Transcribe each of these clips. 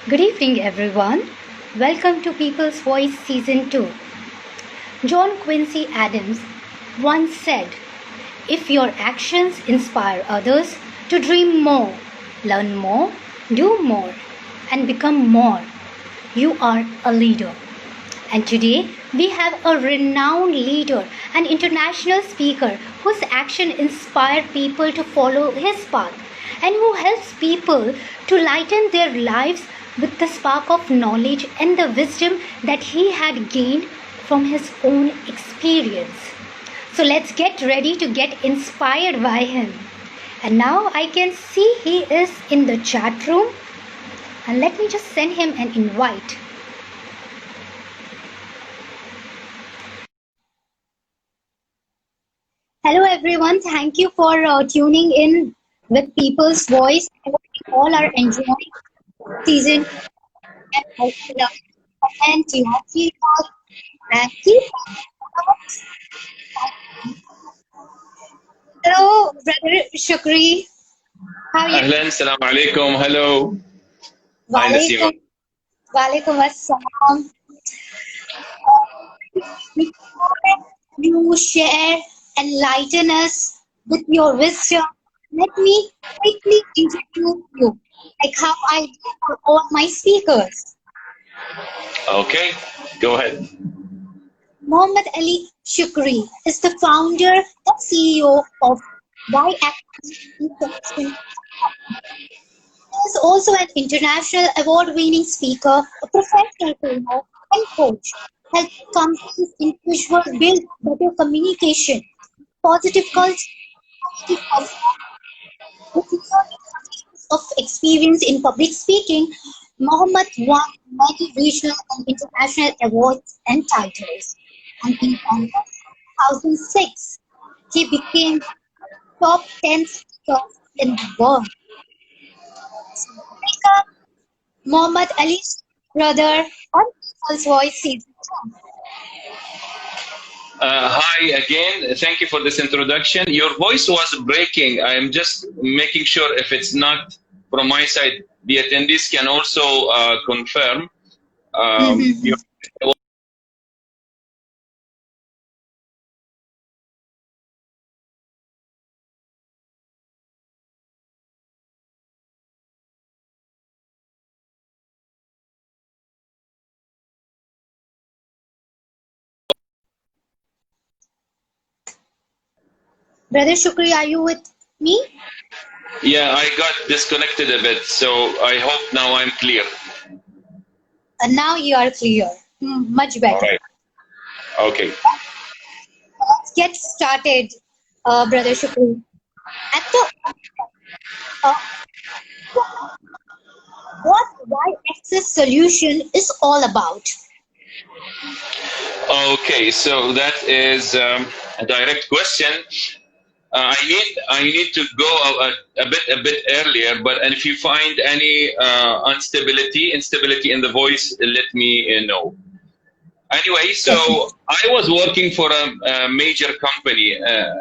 Good evening, everyone. Welcome to People's Voice Season 2. John Quincy Adams once said, "If your actions inspire others to dream more, learn more, do more, and become more, you are a leader." And today we have a renowned leader, an international speaker whose action inspire people to follow his path and who helps people to lighten their lives with the spark of knowledge and the wisdom that he had gained from his own experience. So let's get ready to get inspired by him. And now I can see he is in the chat room. And let me just send him an invite. Hello, everyone. Thank you for tuning in with People's Voice. I hope you all are enjoying season and also love and your feedback and keep. Hello, brother Shukri. How are you? Ahlan, salam alaikum, hello. Hi, Nasima. Walaikum, walaikum assalam. Before you share, enlighten us with your wisdom, let me quickly introduce you, like how I do for all my speakers. Okay, go ahead. Mohamed Ali Shukri is the founder and CEO of Voices-S2. He is also an international award-winning speaker, a professional trainer, and coach, helping companies and individuals build better communication, positive culture, positive performance. With nearly 30 years of experience in public speaking, Mohammed won many regional and international awards and titles. And in August 2006, he became top 10 speakers in the world. So welcome, Mohammad Ali's brother on People's Voice Season 2. Hi again, thank you for this introduction. Your voice was breaking. I'm just making sure if it's not from my side, the attendees can also confirm. Your Brother Shukri, are you with me? Yeah, I got disconnected a bit, so I hope now I'm clear. Now you are clear. Much All better. right. Okay. Let's get started, Brother Shukri. At the uh, what Y-axis solution is all about? Okay, so that is a direct question. I need to go a bit earlier, but if you find any instability in the voice, let me know. Anyway, so I was working for a major company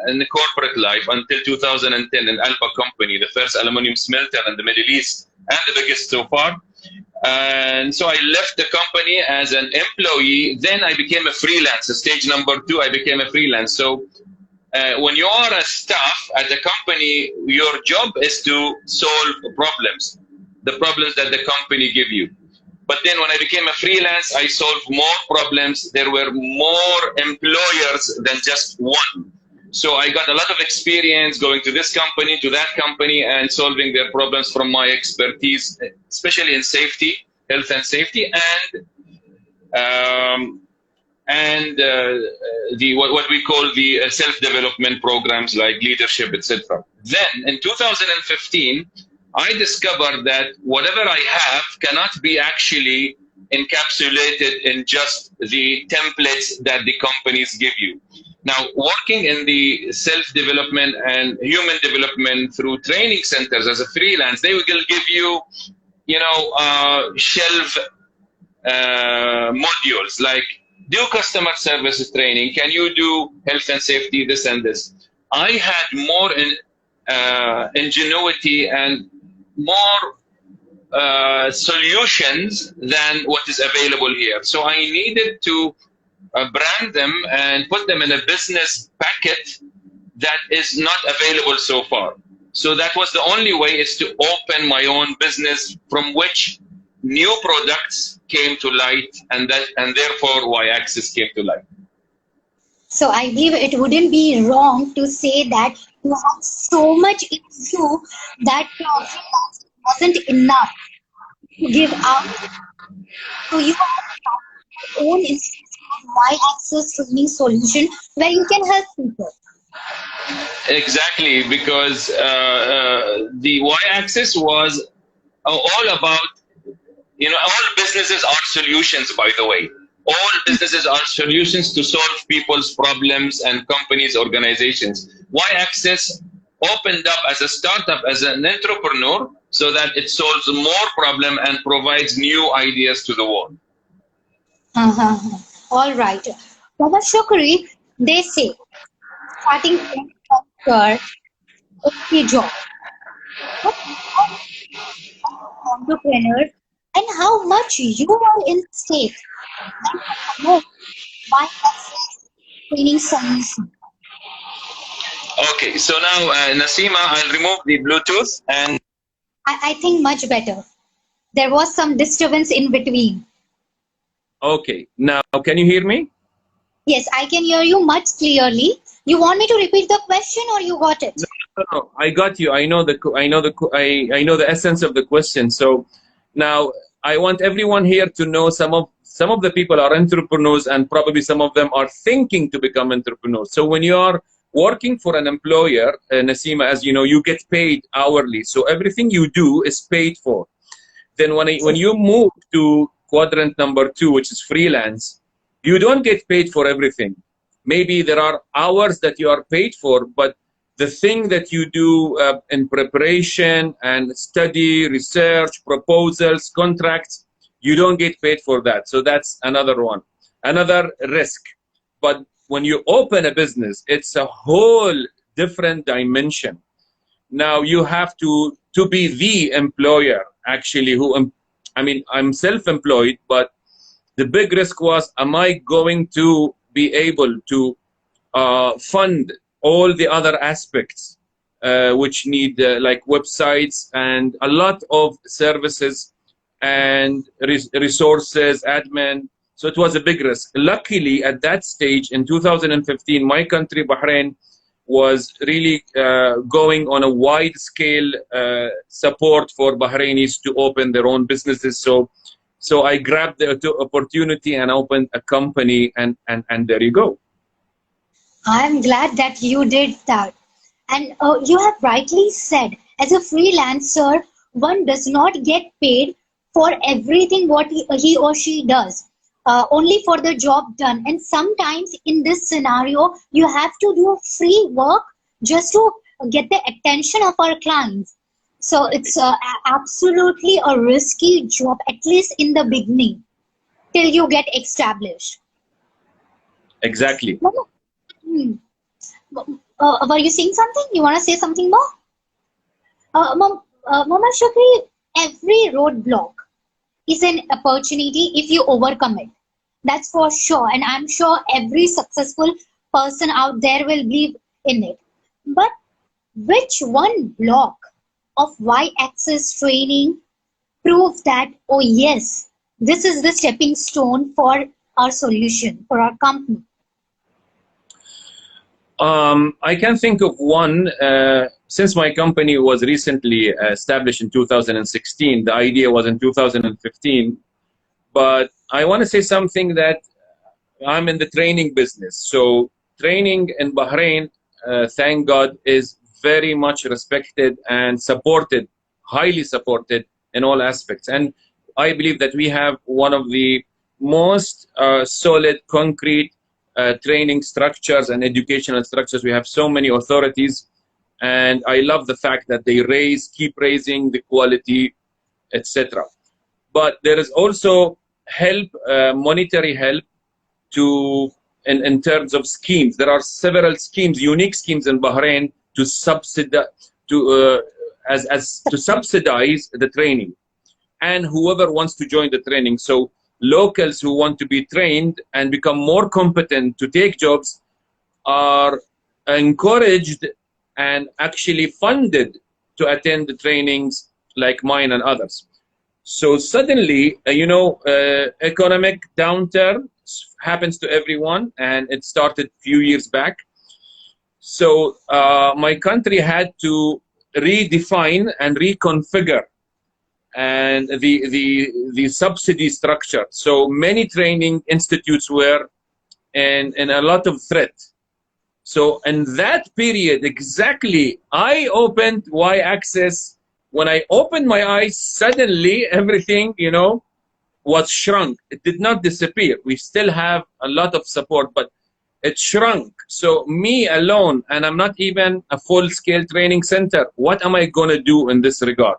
in the corporate life until 2010, an Alba company, the first aluminum smelter in the Middle East and the biggest so far. And so I left the company as an employee. Then I became a freelancer. Stage number 2, I became a freelance. So when you are a staff at the company, your job is to solve problems, the problems that the company give you. But then when I became a freelance, I solved more problems. There were more employers than just one. So I got a lot of experience going to this company, to that company, and solving their problems from my expertise, especially in safety, health and safety, and the what we call the self-development programs like leadership, etc. Then in 2015, I discovered that whatever I have cannot be actually encapsulated in just the templates that the companies give you. Now, working in the self-development and human development through training centers as a freelance, they will give you, shelf modules like do customer service training, can you do health and safety, this and this. I had more ingenuity and more solutions than what is available here. So I needed to brand them and put them in a business packet that is not available so far. So that was the only way, is to open my own business from which new products came to light, and therefore Y-axis came to light. So I believe it wouldn't be wrong to say that you have so much in you that freelancing wasn't enough to give out. So you have your own institution of Y-axis training solution where you can help people. Exactly, because the Y-axis was all about, all businesses are solutions, by the way. All businesses are solutions to solve people's problems and companies, organizations. Y-axis opened up as a startup, as an entrepreneur, so that it solves more problem and provides new ideas to the world. Uh-huh. All right. Mohamed Shukri, they say starting from your only job. But entrepreneur and how much you are in stake and to promote Y-axis training solution. Okay, so now, Nasima, I'll remove the Bluetooth and... I think much better. There was some disturbance in between. Okay, now can you hear me? Yes, I can hear you much clearly. You want me to repeat the question or you got it? No, I got you. I know the essence of the question. So now I want everyone here to know some of the people are entrepreneurs, and probably some of them are thinking to become entrepreneurs. So when you are working for an employer, Nasima, as you know, you get paid hourly. So everything you do is paid for. Then when you move to quadrant number 2, which is freelance, you don't get paid for everything. Maybe there are hours that you are paid for, but the thing that you do in preparation and study, research, proposals, contracts, you don't get paid for that. So that's another one, another risk. But when you open a business, it's a whole different dimension. Now you have to be the employer, actually, I'm self-employed, but the big risk was, am I going to be able to fund all the other aspects which need like websites and a lot of services and resources, admin. So it was a big risk. Luckily, at that stage in 2015, my country, Bahrain, was really going on a wide scale support for Bahrainis to open their own businesses. So I grabbed the opportunity and opened a company, and there you go. I'm glad that you did that. And you have rightly said, as a freelancer, one does not get paid for everything what he or she does, only for the job done. And sometimes in this scenario, you have to do free work just to get the attention of our clients. So it's absolutely a risky job, at least in the beginning, till you get established. Exactly. Hmm. Were you saying something? You want to say something more? Mama Shukri, every roadblock is an opportunity if you overcome it. That's for sure. And I'm sure every successful person out there will believe in it. But which one block of Y-axis training proves that, oh yes, this is the stepping stone for our solution, for our company? I can think of one. Since my company was recently established in 2016, the idea was in 2015. But I want to say something, that I'm in the training business. So training in Bahrain, thank God, is very much respected and supported, highly supported in all aspects. And I believe that we have one of the most solid, concrete training structures and educational structures. We have so many authorities, and I love the fact that they keep raising the quality, etc. But there is also help, monetary help, in terms of schemes. There are several schemes, unique schemes in Bahrain to subsidize the training. and whoever wants to join the training. So locals who want to be trained and become more competent to take jobs are encouraged and actually funded to attend the trainings like mine and others. So suddenly, economic downturn happens to everyone, and it started a few years back. So my country had to redefine and reconfigure and the subsidy structure. So many training institutes were in a lot of threat. So in that period, exactly, I opened Y-Access. When I opened my eyes, suddenly everything, was shrunk. It did not disappear. We still have a lot of support, but it shrunk. So me alone, and I'm not even a full-scale training center. What am I going to do in this regard?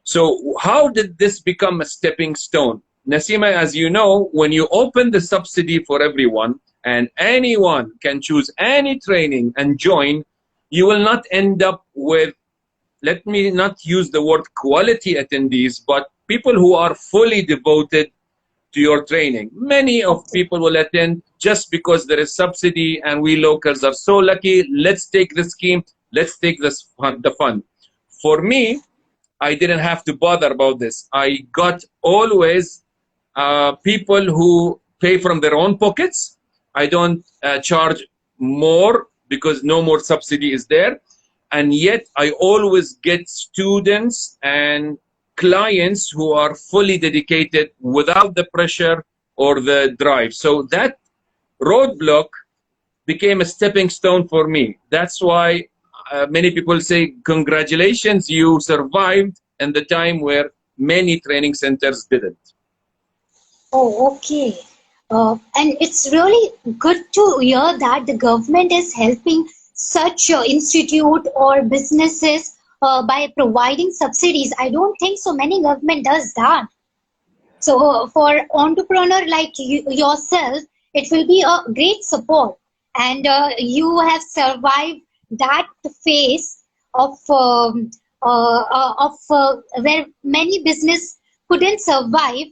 So how did this become a stepping stone? Nasima, as you know, when you open the subsidy for everyone and anyone can choose any training and join, you will not end up with, let me not use the word quality attendees, but people who are fully devoted to your training. Many of people will attend just because there is subsidy and we locals are so lucky. Let's take the scheme. Let's take this the fund. For me, I didn't have to bother about this. I got always people who pay from their own pockets. I don't charge more because no more subsidy is there. And yet I always get students and clients who are fully dedicated without the pressure or the drive. So that roadblock became a stepping stone for me. That's why many people say, congratulations, you survived in the time where many training centers didn't. Oh, okay. And it's really good to hear that the government is helping such institute or businesses by providing subsidies. I don't think so many government does that. So for entrepreneur like yourself, it will be a great support, and you have survived that phase of where many business couldn't survive.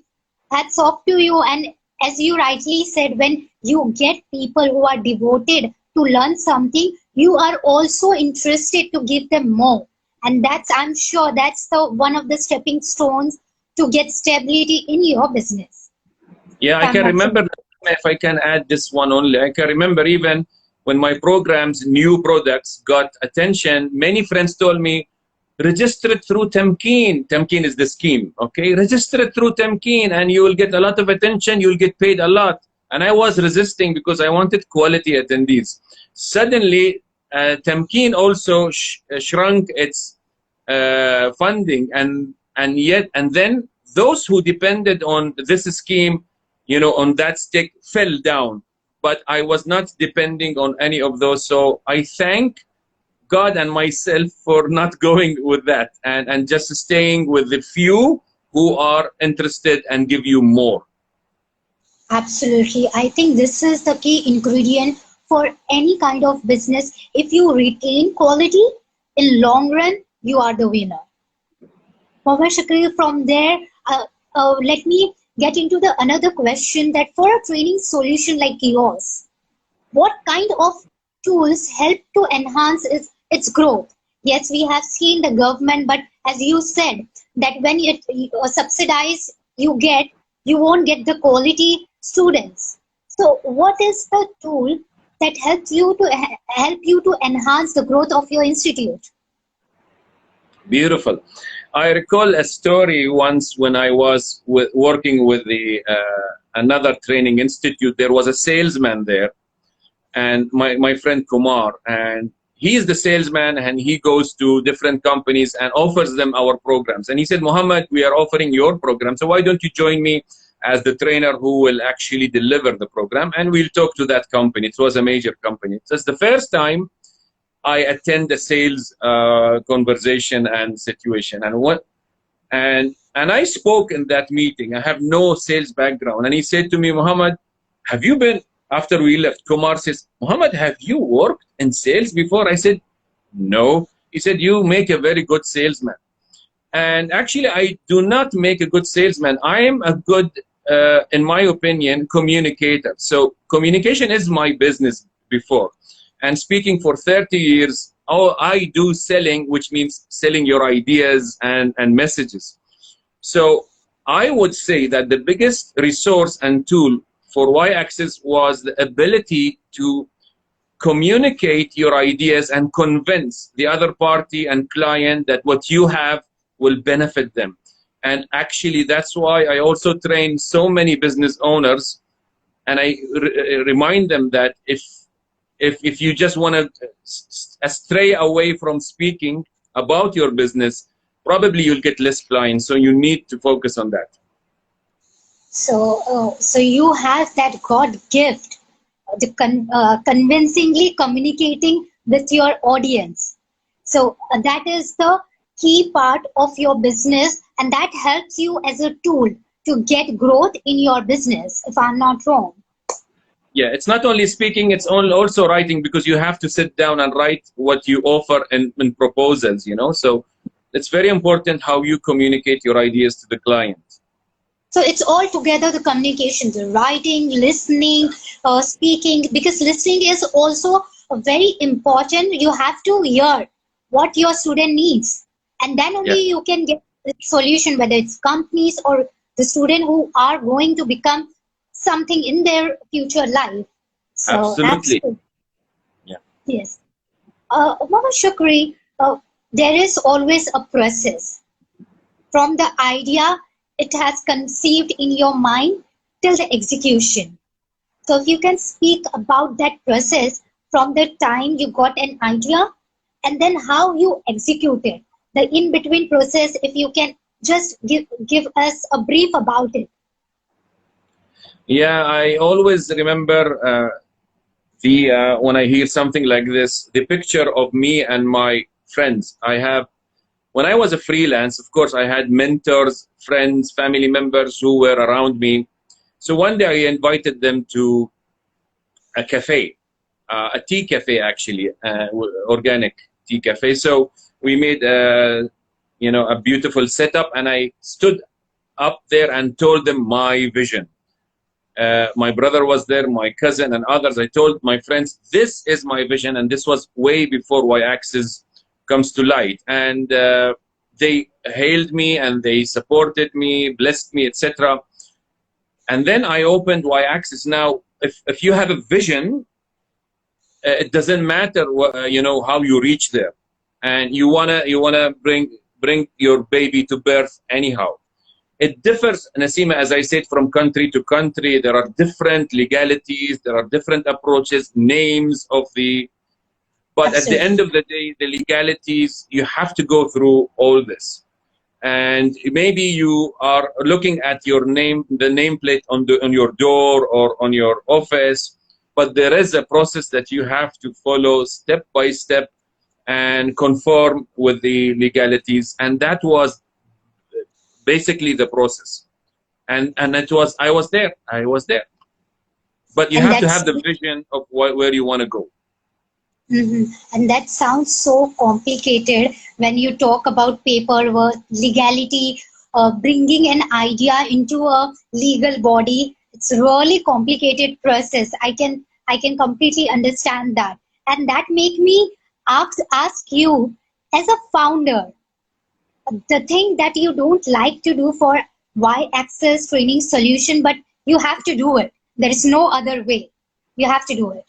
Hats off to you. And as you rightly said, when you get people who are devoted to learn something, you are also interested to give them more. And that's, I'm sure that's the one of the stepping stones to get stability in your business. Yeah, I can remember, if I can add this one only, I can remember even when my programs, new products got attention, many friends told me, register it through Temkeen. Temkeen is the scheme, okay? Register it through Temkeen and you will get a lot of attention, you'll get paid a lot. And I was resisting because I wanted quality attendees. Suddenly, Temkeen also shrunk its funding, and then those who depended on this scheme, on that stick, fell down. But I was not depending on any of those. So I thank God and myself for not going with that and just staying with the few who are interested and give you more. Absolutely. I think this is the key ingredient for any kind of business. If you retain quality, in long run, you are the winner. Mohamed Shukri, from there, let me get into the another question, that for a training solution like yours, what kind of tools help to enhance its growth? Yes, we have seen the government, but as you said, that when you subsidize, you won't get the quality students. So what is the tool that helps you to enhance the growth of your institute? Beautiful. I recall a story once when I was working with another training institute. There was a salesman there, and my friend Kumar, and he is the salesman, and he goes to different companies and offers them our programs. And he said, Mohammed, we are offering your program, so why don't you join me as the trainer who will actually deliver the program, and we'll talk to that company. It was a major company. So it's the first time I attend a sales conversation and situation, and I spoke in that meeting. I have no sales background, and he said to me, Mohammed, have you been, after we left, Kumar says, Mohammed, have you worked in sales before? I said, no. He said, you make a very good salesman. And actually, I do not make a good salesman. I am a good, in my opinion, communicator. So communication is my business before. And speaking for 30 years, I do selling, which means selling your ideas and messages. So I would say that the biggest resource and tool for Y-Axis was the ability to communicate your ideas and convince the other party and client that what you have will benefit them. And actually, that's why I also train so many business owners, and I remind them that if you just want to stray away from speaking about your business, probably you'll get less clients. So you need to focus on that. So you have that God gift, the convincingly communicating with your audience. So that is the key part of your business, and that helps you as a tool to get growth in your business, if I'm not wrong. Yeah, it's not only speaking, it's also writing, because you have to sit down and write what you offer in proposals, you know. So it's very important how you communicate your ideas to the client. So it's all together, the communication, the writing, listening, speaking, because listening is also very important. You have to hear what your student needs, and then only you can get the solution, whether it's companies or the student who are going to become something in their future life. So Absolutely. Yeah. Yes. Mama Shukri, there is always a process from the idea it has conceived in your mind till the execution. So if you can speak about that process from the time you got an idea and then how you execute it, the in-between process, if you can just give us a brief about it. Yeah, I always remember when I hear something like this, the picture of me and my friends. When I was a freelance, of course, I had mentors, friends, family members who were around me. So one day I invited them to a cafe, a tea cafe, actually, organic tea cafe. So we made a beautiful setup, and I stood up there and told them my vision. My brother was there, my cousin and others. I told my friends, this is my vision, and this was way before Y-Axis comes to light. And they hailed me and they supported me, blessed me, etc. And then I opened Y-Axis. Now, if you have a vision, it doesn't matter how you reach there, and you wanna bring your baby to birth anyhow. It differs, Nasima, as I said, from country to country. There are different legalities, there are different approaches, names of the. But Absolutely. At the end of the day, the legalities, you have to go through all this. And maybe you are looking at your name, the nameplate on your door or on your office, but there is a process that you have to follow step by step and conform with the legalities. And that was basically the process. And I was there. But you have to have the vision of where you want to go. Mm-hmm. And that sounds so complicated when you talk about paperwork, legality, bringing an idea into a legal body. It's a really complicated process. I can completely understand that. And that make me ask you, as a founder, the thing that you don't like to do for Y-Axis Training Solution, but you have to do it. There is no other way. You have to do it.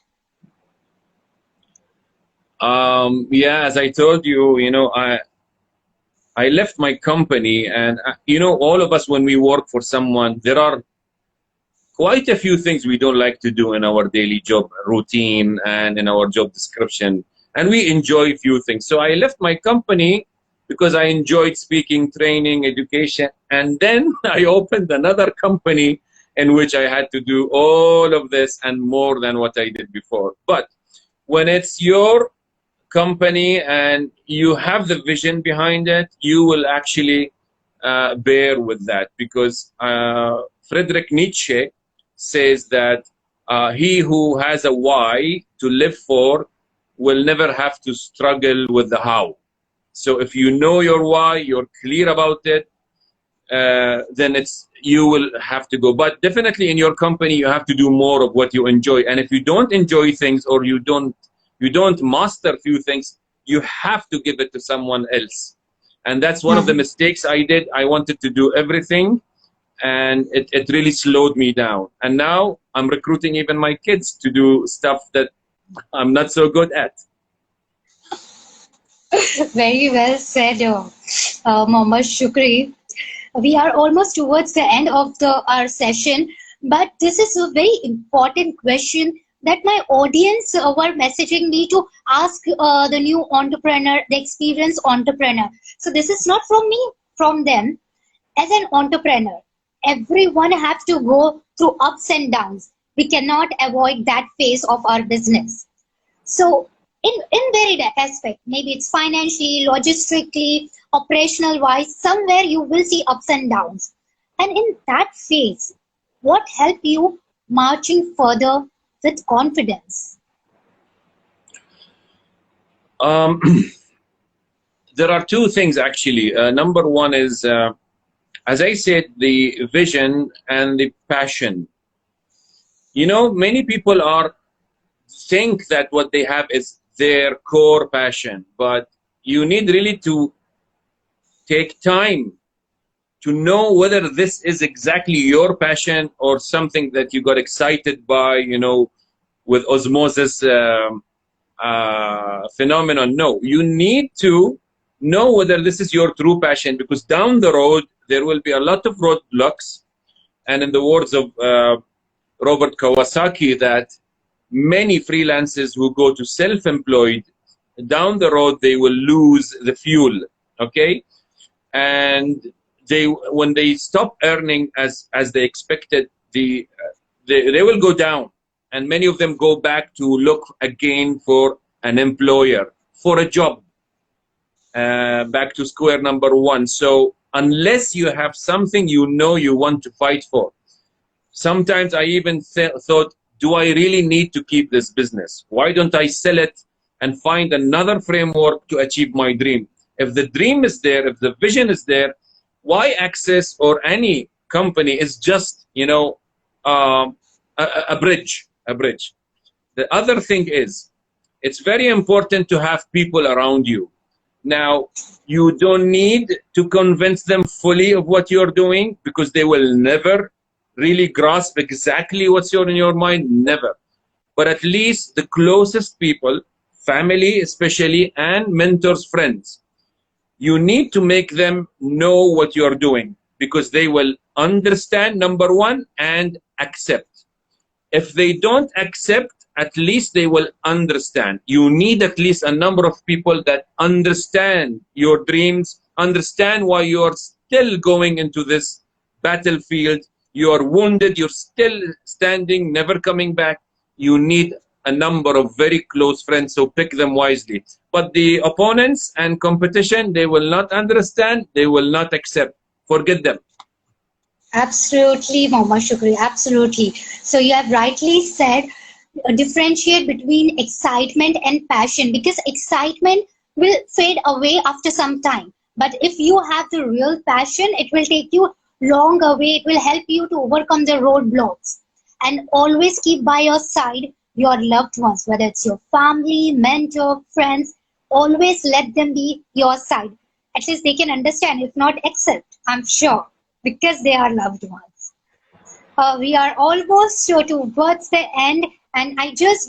Yeah, as I told you, I left my company, and all of us, when we work for someone, there are quite a few things we don't like to do in our daily job routine and in our job description, and we enjoy a few things. So I left my company because I enjoyed speaking, training, education, and then I opened another company in which I had to do all of this and more than what I did before. But when it's your company and you have the vision behind it, you will actually bear with that, because Friedrich Nietzsche says that he who has a why to live for will never have to struggle with the how. So if you know your why, you're clear about it, then you will have to go. But definitely in your company, you have to do more of what you enjoy. And if you don't enjoy things, or you don't master a few things, you have to give it to someone else. And that's one of the mistakes I did. I wanted to do everything, and it really slowed me down. And now I'm recruiting even my kids to do stuff that I'm not so good at. Very well said, Mohamed Shukri. We are almost towards the end of our session, but this is a very important question that my audience were messaging me to ask the new entrepreneur, the experienced entrepreneur. So this is not from me, from them. As an entrepreneur, everyone has to go through ups and downs. We cannot avoid that phase of our business. So in varied aspect, maybe it's financially, logistically, operational wise, somewhere you will see ups and downs. And in that phase, what help you marching further with confidence? There are two things actually. Number one is, as I said, the vision and the passion. You know, many people think that what they have is their core passion, but you need really to take time to know whether this is exactly your passion or something that you got excited by, you know, with osmosis phenomenon. No, you need to know whether this is your true passion, because down the road there will be a lot of roadblocks. And in the words of Robert Kawasaki, that many freelancers who go to self-employed, down the road they will lose the fuel, okay? And when they stop earning as they expected, they will go down, and many of them go back to look again for an employer, for a job, back to square number one. So unless you have something you know you want to fight for, sometimes I even thought, do I really need to keep this business? Why don't I sell it and find another framework to achieve my dream? If the dream is there, if the vision is there, why Access or any company is just, you know, a bridge. The other thing is, it's very important to have people around you. Now, you don't need to convince them fully of what you're doing, because they will never really grasp exactly what's in your mind, never. But at least the closest people, family especially, and mentors, friends, you need to make them know what you're doing, because they will understand, number one, and accept. If they don't accept, at least they will understand. You need at least a number of people that understand your dreams, understand why you're still going into this battlefield. You are wounded, you're still standing, never coming back. You need a number of very close friends, so pick them wisely. But the opponents and competition, they will not understand, they will not accept. Forget them. Absolutely, Mohamed Shukri, absolutely. So you have rightly said, differentiate between excitement and passion, because excitement will fade away after some time. But if you have the real passion, it will take you long away. It will help you to overcome the roadblocks. And always keep by your side your loved ones, whether it's your family, mentor, friends. Always let them be your side. At least they can understand, if not accept, I'm sure, because they are loved ones. We are almost towards the end, and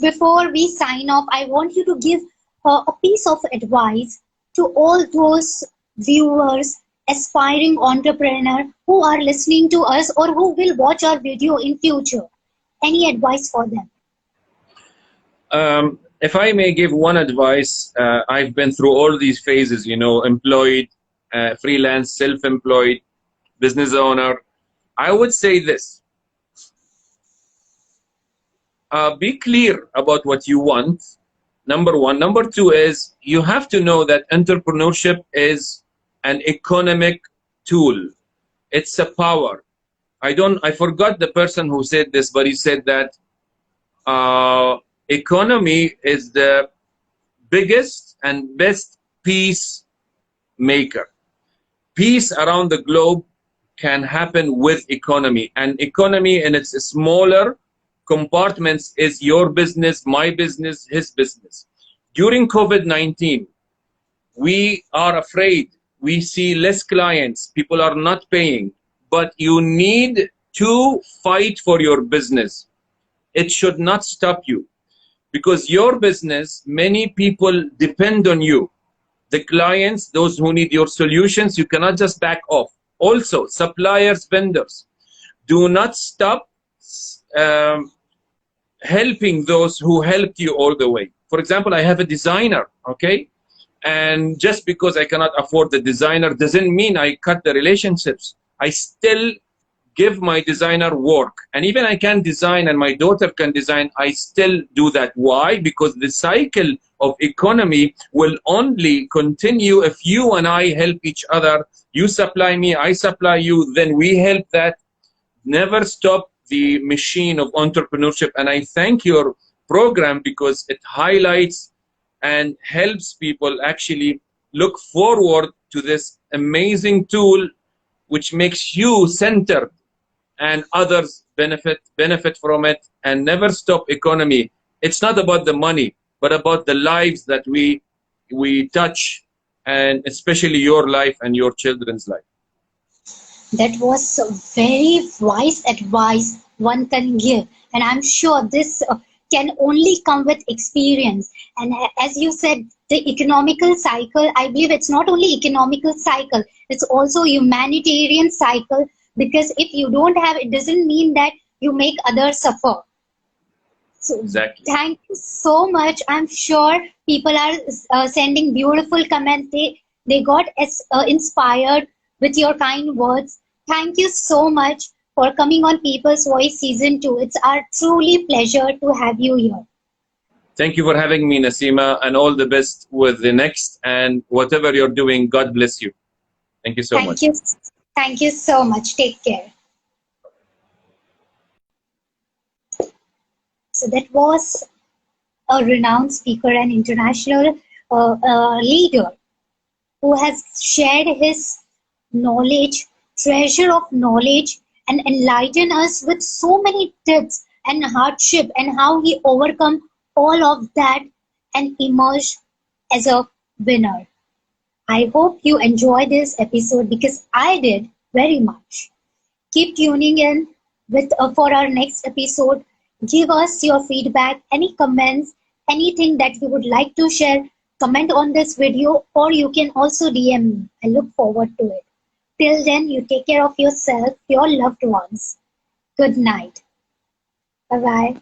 before we sign off, I want you to give a piece of advice to all those viewers, aspiring entrepreneur who are listening to us or who will watch our video in future. Any advice for them? If I may give one advice, I've been through all these phases, you know, employed, freelance, self-employed, business owner. I would say this. Be clear about what you want, number one. Number two is, you have to know that entrepreneurship is an economic tool. It's a power. I forgot the person who said this, but he said that economy is the biggest and best piece maker. Peace around the globe can happen with economy, and economy in its smaller compartments is your business, my business, his business. During COVID-19, we are afraid. We see less clients. People are not paying. But you need to fight for your business. It should not stop you. Because your business, many people depend on you. The clients, those who need your solutions, you cannot just back off. Also, suppliers, vendors, do not stop helping those who helped you all the way. For example, I have a designer, okay? And just because I cannot afford the designer doesn't mean I cut the relationships. I still give my designer work. And even I can design and my daughter can design, I still do that. Why? Because the cycle of economy will only continue if you and I help each other. You supply me, I supply you, then we help that. Never stop the machine of entrepreneurship. And I thank your program because it highlights and helps people actually look forward to this amazing tool which makes you centered and others benefit from it. And never stop economy. It's not about the money, but about the lives that we touch, and especially your life and your children's life. That was very wise advice one can give, and I'm sure this can only come with experience. And as you said, the economical cycle, I believe it's not only economical cycle, it's also humanitarian cycle, because if you don't have, it doesn't mean that you make others suffer. So exactly. Thank you so much. I'm sure people are sending beautiful comments. They got inspired with your kind words. Thank you so much for coming on People's Voice Season 2. It's our truly pleasure to have you here. Thank you for having me, Nasima, and all the best with the next and whatever you're doing. God bless you. Thank you so much. Thank you so much. Take care. So that was a renowned speaker and international leader who has shared his knowledge, treasure of knowledge, and enlightened us with so many tips and hardship and how he overcome all of that and emerged as a winner. I hope you enjoyed this episode because I did very much. Keep tuning in for our next episode. Give us your feedback, any comments, anything that you would like to share. Comment on this video, or you can also DM me. I look forward to it. Till then, you take care of yourself, your loved ones. Good night. Bye-bye.